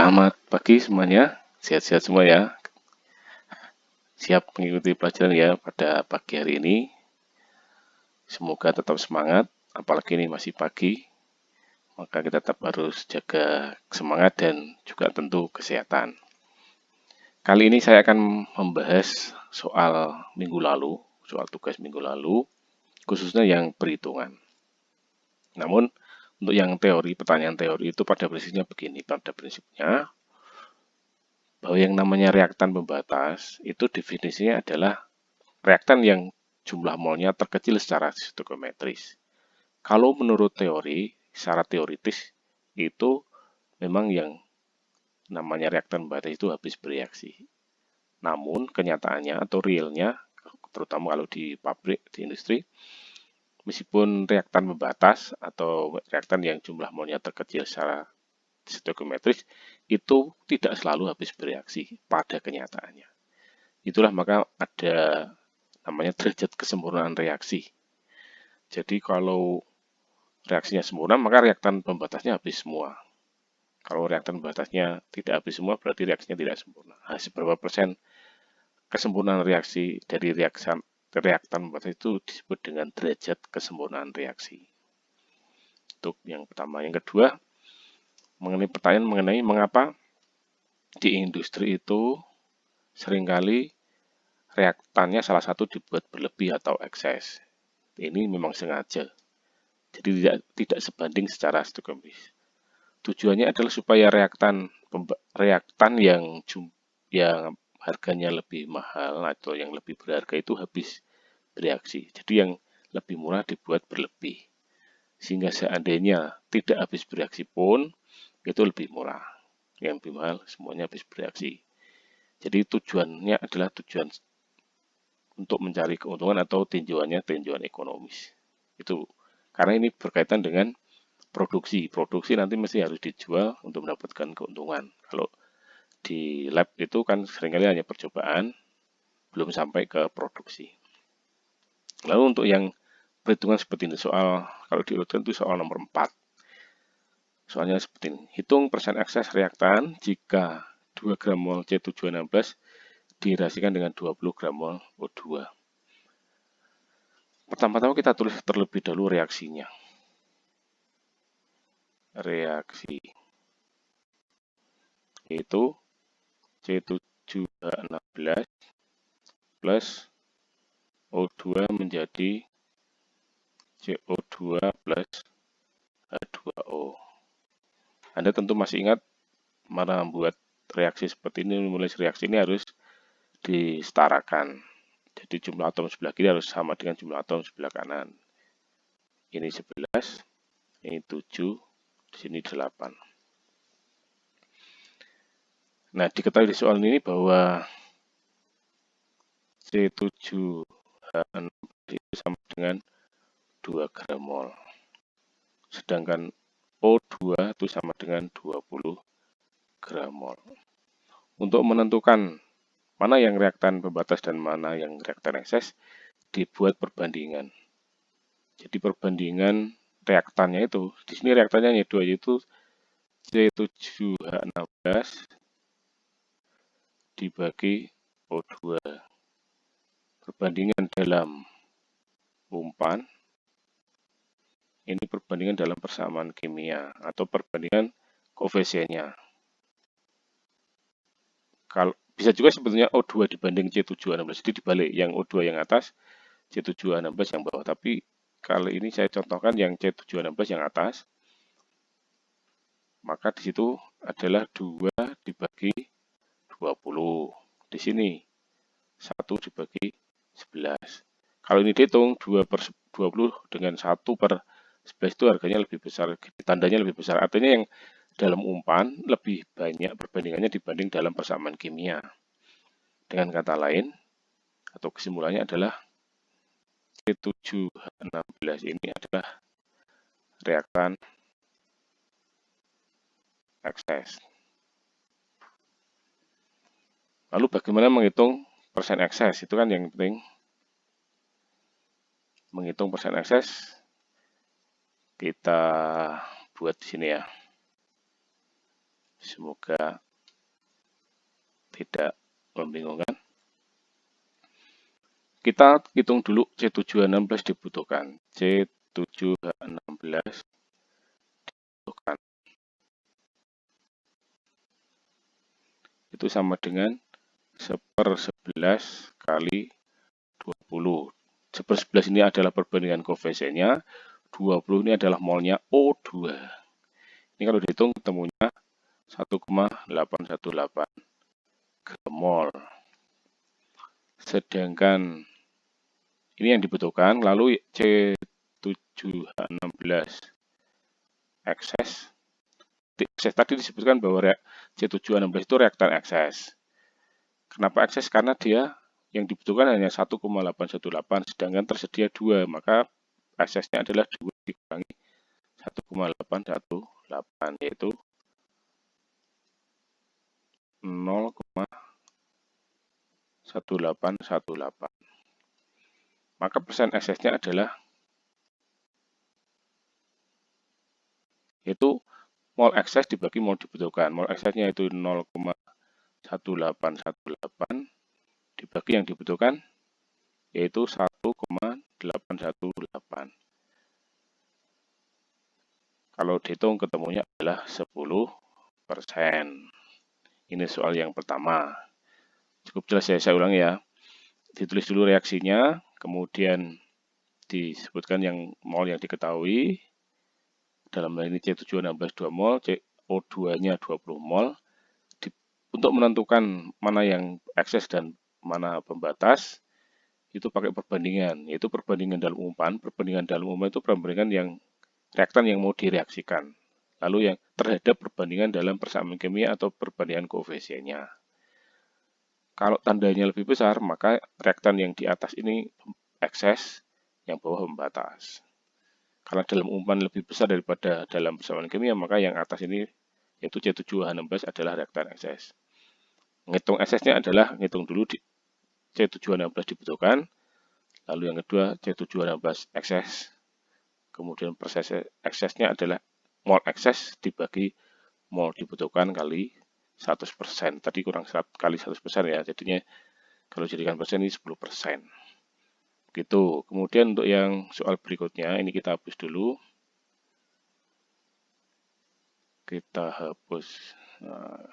Selamat pagi semuanya, sehat-sehat semua ya. Siap mengikuti pelajaran ya pada pagi hari ini. Semoga tetap semangat, apalagi ini masih pagi. Maka kita tetap harus jaga semangat dan juga tentu kesehatan. Kali ini saya akan membahas soal minggu lalu, soal tugas minggu lalu, khususnya yang perhitungan. Namun, untuk yang teori, pertanyaan teori itu pada prinsipnya begini, pada prinsipnya bahwa yang namanya reaktan pembatas itu definisinya adalah reaktan yang jumlah molnya terkecil secara stoichiometris. Kalau menurut teori, secara teoritis itu memang yang namanya reaktan pembatas itu habis bereaksi. Namun kenyataannya atau realnya, terutama kalau di pabrik, di industri, meskipun reaktan pembatas atau reaktan yang jumlah molnya terkecil secara stoichiometris itu tidak selalu habis bereaksi pada kenyataannya. Itulah maka ada namanya derajat kesempurnaan reaksi. Jadi kalau reaksinya sempurna maka reaktan pembatasnya habis semua. Kalau reaktan pembatasnya tidak habis semua berarti reaksinya tidak sempurna. Nah, seberapa persen kesempurnaan reaksi dari reaktan pembatas itu disebut dengan derajat kesempurnaan reaksi. Untuk yang pertama. Yang kedua, mengenai pertanyaan mengenai mengapa di industri itu seringkali reaktannya salah satu dibuat berlebih atau ekses. Ini memang sengaja. Jadi tidak sebanding secara stoichiometris. Tujuannya adalah supaya reaktan yang harganya lebih mahal atau yang lebih berharga itu habis bereaksi. Jadi yang lebih murah dibuat berlebih. Sehingga seandainya tidak habis bereaksi pun itu lebih murah. Yang lebih mahal semuanya habis bereaksi. Jadi tujuannya adalah tujuan untuk mencari keuntungan atau tinjauannya tinjauan ekonomis. Itu karena ini berkaitan dengan produksi. Produksi nanti mesti harus dijual untuk mendapatkan keuntungan. Kalau di lab itu kan seringkali hanya percobaan, belum sampai ke produksi. Lalu untuk yang perhitungan seperti ini, kalau diurutkan itu soal nomor 4. Soalnya seperti ini. Hitung persen ekses reaktan jika 2 gram mol C716 dirasikan dengan 20 gram mol O2. Pertama-tama kita tulis terlebih dahulu reaksinya. Reaksi itu C7H16 plus O2 menjadi CO2 plus H2O. Anda tentu masih ingat mana membuat reaksi seperti ini, menulis reaksi ini harus disetarakan. Jadi jumlah atom sebelah kiri harus sama dengan jumlah atom sebelah kanan. Ini 11, ini 7, di sini 8. Nah, diketahui di soal ini bahwa C7H16 itu sama dengan 2 gram mol. Sedangkan O2 itu sama dengan 20 gram mol. Untuk menentukan mana yang reaktan pembatas dan mana yang reaktan ekses, dibuat perbandingan. Jadi perbandingan reaktannya itu, di sini reaktannya hanya 2, yaitu C7H16 dibagi O2. Perbandingan dalam umpan, ini perbandingan dalam persamaan kimia atau perbandingan koefisiennya. Kalau bisa juga sebetulnya O2 dibanding C7H16, jadi dibalik, yang O2 yang atas, C7H16 yang bawah. Tapi kali ini saya contohkan yang C7H16 yang atas, maka di situ adalah 2 dibagi 20. Di sini 1 dibagi 11. Kalau ini dihitung 2 per 20 dengan 1 per 11 itu harganya lebih besar, tandanya lebih besar. Artinya yang dalam umpan lebih banyak perbandingannya dibanding dalam persamaan kimia. Dengan kata lain, atau kesimpulannya adalah C7H16 ini adalah reaktan ekses. Lalu bagaimana menghitung persen ekses? Itu kan yang penting. Menghitung persen ekses, kita buat di sini ya. Semoga tidak membingungkan. Kita hitung dulu C7H16 dibutuhkan. C7H16 dibutuhkan. Itu sama dengan 1/11 kali 20. 1/11 ini adalah perbandingan koefisiennya, 20 ini adalah molnya O2. Ini kalau dihitung ketemunya 1,818 gram mol. Sedangkan ini yang dibutuhkan, lalu C7H16 ekses. Tadi disebutkan bahwa C7H16 itu reaktan ekses. Kenapa ekses? Karena dia yang dibutuhkan hanya 1,818, sedangkan tersedia 2, maka eksesnya adalah 2 dikurangi 1,818, yaitu 0,1818. Maka persen eksesnya adalah yaitu mol ekses dibagi mol dibutuhkan. Mol eksesnya itu 0,1818 dibagi yang dibutuhkan yaitu 1,818. Kalau dihitung ketemunya adalah 10%. Ini soal yang pertama. Cukup jelas ya, saya ulang ya. Ditulis dulu reaksinya, kemudian disebutkan yang mol yang diketahui. Dalam hal ini C7H16 2 mol, CO2-nya 20 mol. Untuk menentukan mana yang ekses dan mana pembatas, itu pakai perbandingan, yaitu perbandingan dalam umuman. Perbandingan dalam umuman itu perbandingan yang reaktan yang mau direaksikan. Lalu yang terhadap perbandingan dalam persamaan kimia atau perbandingan koefisiennya. Kalau tandanya lebih besar, maka reaktan yang di atas ini ekses, yang bawah pembatas. Karena dalam umuman lebih besar daripada dalam persamaan kimia, maka yang atas ini yaitu C7H16 adalah reaktan ekses. Ngitung eksesnya adalah ngitung dulu di C7H16 dibutuhkan, lalu yang kedua C7H16 ekses, kemudian proses eksesnya adalah mol ekses dibagi mol dibutuhkan kali 100%. Tadi kurang kali 100% ya, jadinya kalau jadikan persen ini 10%. Gitu. Kemudian untuk yang soal berikutnya, ini kita hapus dulu. Kita hapus. Nah,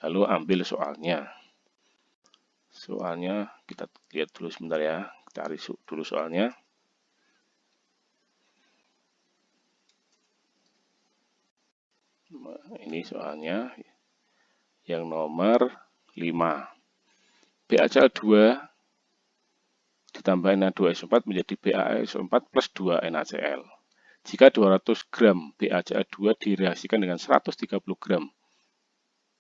lalu ambil soalnya. Soalnya kita lihat dulu sebentar ya. Kita cari dulu soalnya. Ini soalnya yang nomor 5. BaCl2 ditambah Na2SO4 menjadi BaSO4 plus 2 NaCl. Jika 200 gram BaCl2 direaksikan dengan 130 gram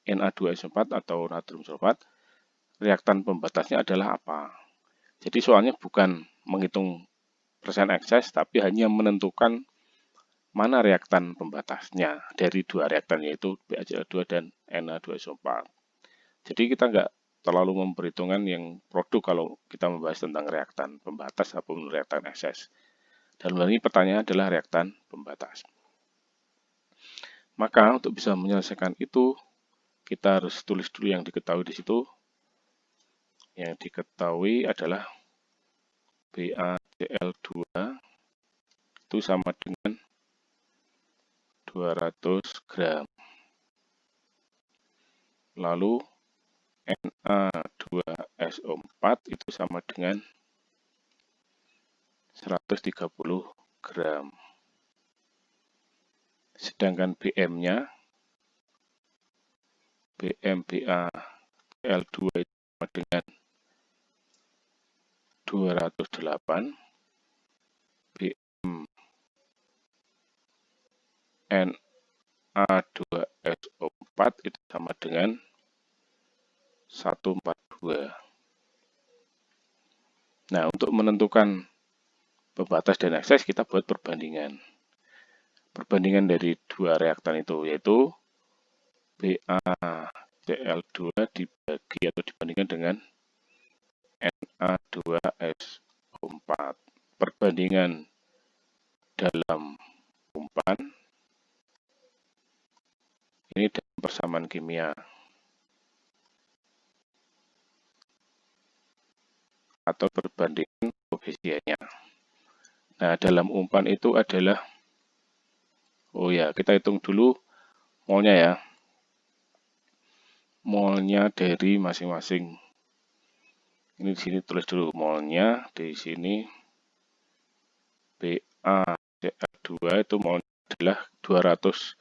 Na2SO4 atau natrium sulfat, reaktan pembatasnya adalah apa? Jadi soalnya bukan menghitung persen ekses, tapi hanya menentukan mana reaktan pembatasnya dari dua reaktan, yaitu BaCl2 dan Na2SO4. Jadi kita nggak terlalu memperhitungkan yang produk kalau kita membahas tentang reaktan pembatas ataupun reaktan ekses. Dalam hal ini pertanyaan adalah reaktan pembatas. Maka untuk bisa menyelesaikan itu, kita harus tulis dulu yang diketahui di situ. Yang diketahui adalah BaCl2 itu sama dengan 200 gram. Lalu Na2SO4 itu sama dengan 130 gram. Sedangkan BM-nya, BM BaCl2 itu sama dengan 208, BM Na2SO4 itu sama dengan 142. Nah, untuk menentukan pembatas dan ekses, kita buat perbandingan. Perbandingan dari dua reaktan itu, yaitu BaCl2 dibagi atau dibandingkan dengan Na2SO4. Perbandingan dalam umpan ini persamaan kimia atau perbandingan koefisiennya. Nah, dalam umpan itu adalah, oh ya, kita hitung dulu molnya ya. Molnya dari masing-masing. Ini di sini tulis dulu molnya, di sini BaCl2 itu molnya adalah 200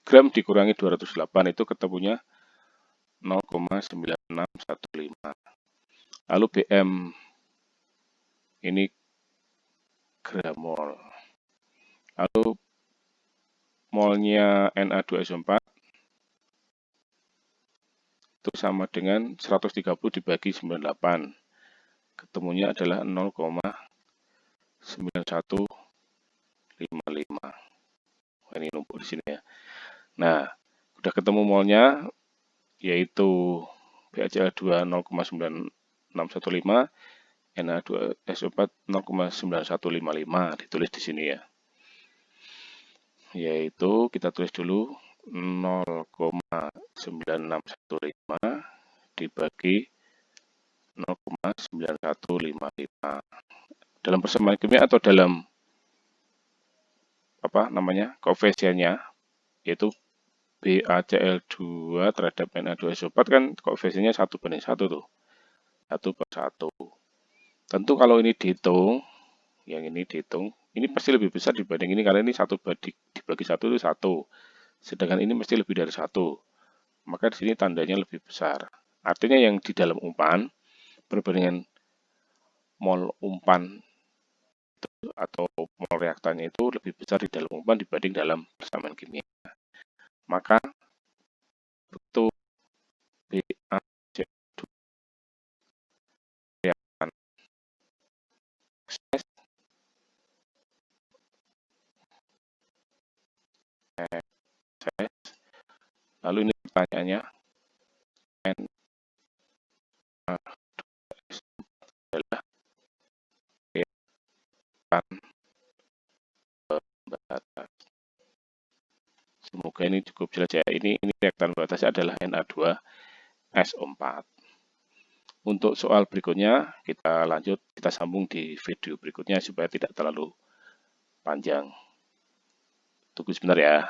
gram dikurangi 208 itu ketemunya 0,9615. Lalu Bm ini gram mol. Lalu molnya Na2SO4 itu sama dengan 130 dibagi 98. Ketemunya adalah 0,9155. Ini numpuk di sini ya. Nah, udah ketemu molnya yaitu BaCl2 0,9615, Na2SO4 0,9155 ditulis di sini ya. Yaitu kita tulis dulu 0,9615 dibagi 0,9155. Dalam persamaan kimia atau dalam koefisiennya, yaitu BaCl2 terhadap Na2SO4 kan koefisiennya 1:1 tuh. 1/1. Tentu kalau ini dihitung, yang ini dihitung, ini pasti lebih besar dibanding ini karena ini 1 dibagi 1 itu 1. Sedangkan ini mesti lebih dari 1. Maka di sini tandanya lebih besar. Artinya yang di dalam umpan, perbandingan mol umpan atau mol reaktannya itu lebih besar di dalam umpan dibanding dalam persamaan kimia. Maka itu BaCl2 reaktan lalu ini pertanyaannya adalah reaktan batas. Semoga ini cukup jelas ya. Ini reaktan batasnya adalah Na2SO4. Untuk soal berikutnya kita lanjut, kita sambung di video berikutnya supaya tidak terlalu panjang. Tunggu sebentar ya.